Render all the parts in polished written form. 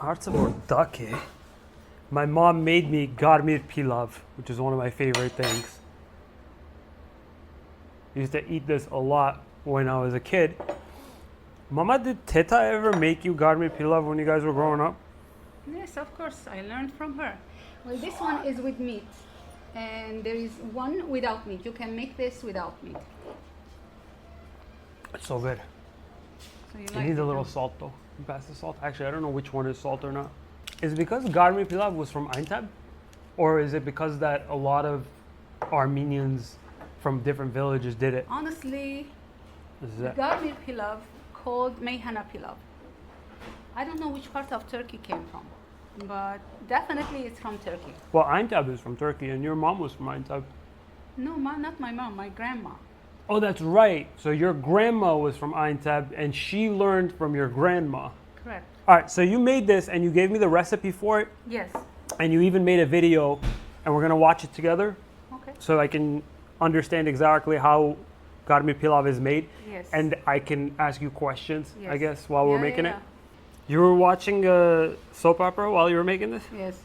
Hearts of Sauté. My mom made me GARMIR Pilav, which is one of my favorite things. I used to eat this a lot when I was a kid. Mama, did Teta ever make you GARMIR Pilav when you guys were growing up? Yes, of course. I learned from her. Well, this one is with meat. And there is one without meat. You can make this without meat. It's so good. So you It like needs it, a little huh? salt though. You pass the salt. Actually, I don't know which one is salt or not. Is it because GARMIR Pilav was from Aintab? Or is it because that a lot of Armenians from different villages did it? Honestly, Is the that? GARMIR Pilav called Meyhana Pilav. I don't know which part of Turkey came from, but definitely it's from Turkey. Well, Aintab is from Turkey, and your mom was from Aintab. No, not my mom, my grandma. Oh, that's right. So your grandma was from Aintab, and she learned from your grandma. Correct. All right, so you made this, and you gave me the recipe for it, Yes. and you even made a video, and we're gonna watch it together, Okay. so I can understand exactly how GARMIR Pilav is made, Yes. and I can ask you questions, I Yes. guess, while we're Yeah, making yeah, it. You were watching a soap opera while you were making this? Yes.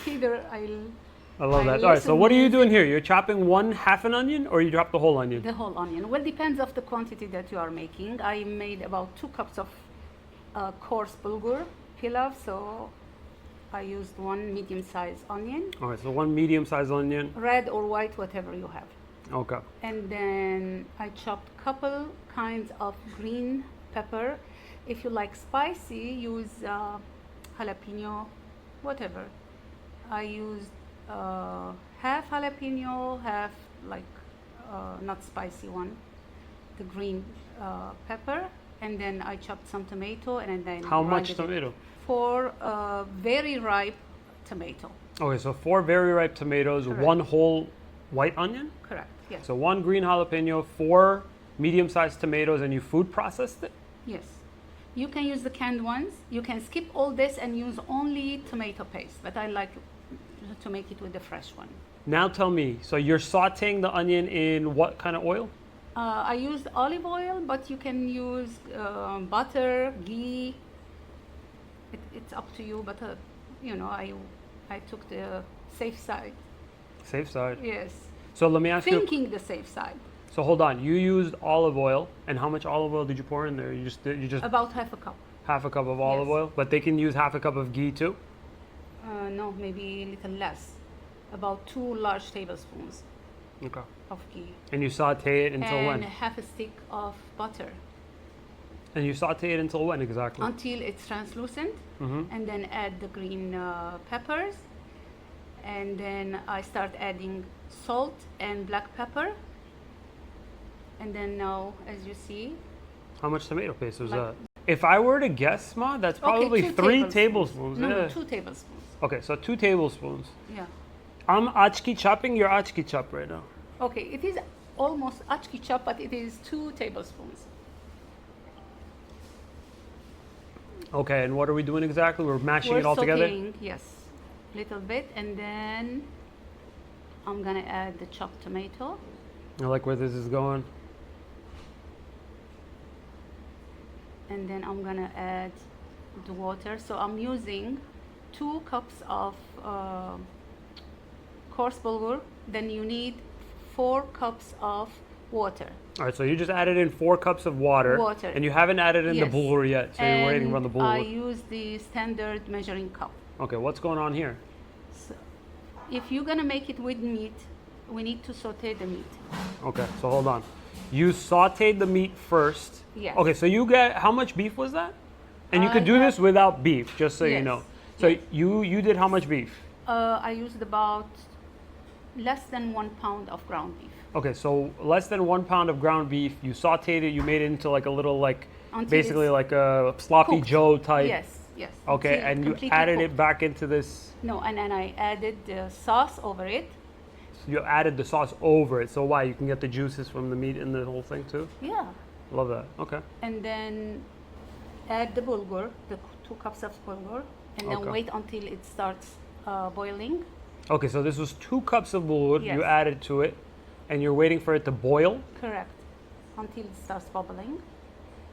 Either I love I that. All right, so listen what are you music. doing here? You're chopping one half an onion, or you drop the whole onion? the whole onion. Well, depends of the quantity that you are making. I made about 2 cups of coarse bulgur pilav, so I used one medium-sized onion, All right, so one medium-sized onion. red or white, whatever you have. Okay. And then I chopped couple kinds of green pepper. If you like spicy, use jalapeno, whatever. I used half jalapeno, half like not spicy one, the green pepper, and then I chopped some tomato and then How much grinded it. tomato? 4 very ripe tomato. Okay, so 4 very ripe tomatoes, Correct. 1 whole white onion. Correct. Yes. So 1 green jalapeno, 4 medium-sized tomatoes, and you food processed it? Yes. You can use the canned ones. You can skip all this and use only tomato paste, but I like to make it with the fresh one. Now tell me, so you're sauteing the onion in what kind of oil? I used olive oil, but you can use butter, ghee. It's up to you, but you know, I took the safe side. Safe side. Yes. So let me ask you. Thinking the safe side. So hold on. You used olive oil, and how much olive oil did you pour in there? You just About half a cup. half a cup of olive Yes. oil, but they can use half a cup of ghee too. No, maybe a little less. About 2 large tablespoons Okay. of ghee. And you saute it until and when? half a stick of butter And you saute it until when exactly? until it's translucent, Mhm. and then add the green peppers, and then I start adding salt and black pepper, and then now, as you see, How much tomato paste was Like- that? If I were to guess, Ma, that's probably okay, 3 tablespoons. No, Yeah. 2 tablespoons. Okay, so 2 tablespoons. Yeah. I'm achki chopping. You're achki chop right now. Okay, it is almost achki chop, but it is 2 tablespoons. Okay, and what are we doing exactly? We're mashing We're it all together. sautéing, yes, little bit, and then I'm gonna add the chopped tomato. I like where this is going. And then I'm gonna add the water. So I'm using 2 cups of coarse bulgur. Then you need 4 cups of water. All right, so you just added in 4 cups of water. Water. And you haven't added in Yes. the bulgur yet, so you're waiting And on the I bulgur. use the standard measuring cup. Okay, what's going on here? So if you're gonna make it with meat, we need to saute the meat. Okay, so hold on. You sauteed the meat first. Yes. Okay, so you get how much beef was that? And you could do I this without beef, just so you Yes. know. So Yes. you did how much beef? I used about less than 1 pound of ground beef. Okay, so less than 1 pound of ground beef. You sauteed it. You made it into like a little Until basically it's like a sloppy cooked. Joe type. Yes, yes. Okay, Until and you completely added cooked. it back into this. No, and then I added the sauce over it. You added the sauce over it. So why? You can get the juices from the meat in the whole thing too. Yeah. Love that. Okay. And then add the bulgur, the 2 cups of bulgur, and then Okay. wait until it starts boiling. Okay, so this was 2 cups of bulgur. Yes. You added to it, and you're waiting for it to boil. Correct. Until it starts bubbling.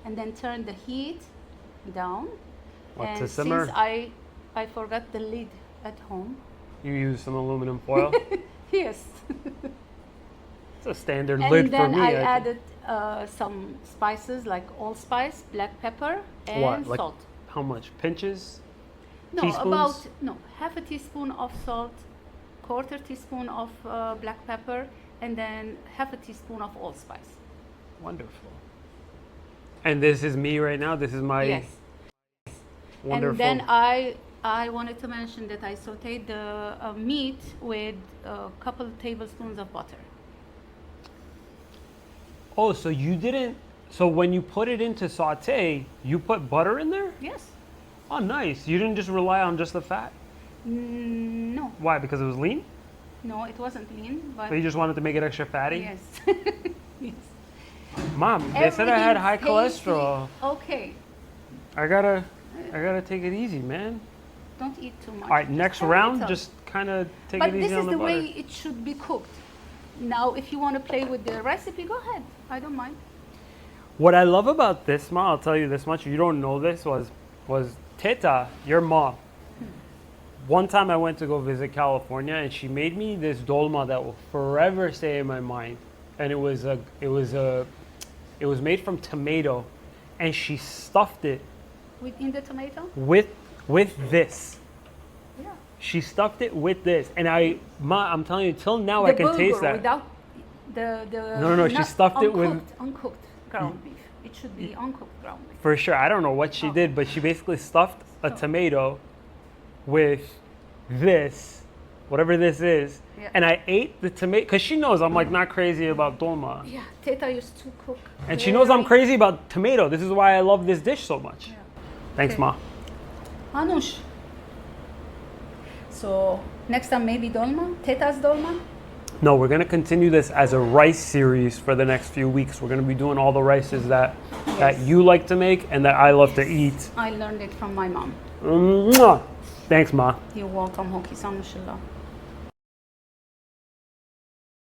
And then turn the heat down. What, and to simmer? since I forgot the lid at home. You use some aluminum foil. Yes. It's a standard And lid for then me. I think. added some spices like allspice, black pepper, and What, like salt. how much? Pinches? No, teaspoons? half a teaspoon of salt, quarter teaspoon of black pepper, and then half a teaspoon of allspice. Wonderful. And this is me right now. This is my Yes. wonderful. And then I wanted to mention that I sauteed the meat with a couple tablespoons of butter. Oh, so you didn't. So when you put it into saute, you put butter in there? Yes. Oh, nice. You didn't just rely on just the fat. No, Why? Because it was lean. no, it wasn't lean, but So you just wanted to make it extra fatty. yes. Yes. Mom, they said I had high Everything's tasty. cholesterol. Okay, I gotta take it easy, man. don't eat too much. All right, Just next have a round, little. just kind of take But it this easy is on the the butter. way it should be cooked. Now, if you want to play with the recipe, go ahead. I don't mind. What I love about this, Ma, I'll tell you this much. You don't know this was Teta, your mom. One time I went to go visit California, and she made me this dolma that will forever stay in my mind. And it was made from tomato, and she stuffed it Within the tomato? with this. Yeah. She stuffed it with this, and I'm telling you, till now The I can taste bulgur that. without the No, she not stuffed it with- uncooked ground beef. It should be uncooked ground beef. For sure, I don't know what she Oh. did, but she basically stuffed a So- tomato with this, whatever this is, Yeah. and I ate the tomato because she knows I'm like not crazy about dolma, Yeah, Teta used to cook. and she knows I'm very- crazy about tomato. This is why I love this dish so much. Yeah. Thanks, Okay. Ma. Anush. So next time maybe dolma, Teta's dolma. No, we're gonna continue this as a rice series for the next few weeks. We're gonna be doing all the rices that you like to make and that I love to eat. I learned it from my mom. Mwah! Thanks, Ma. You're welcome, Hoki Sanushillah.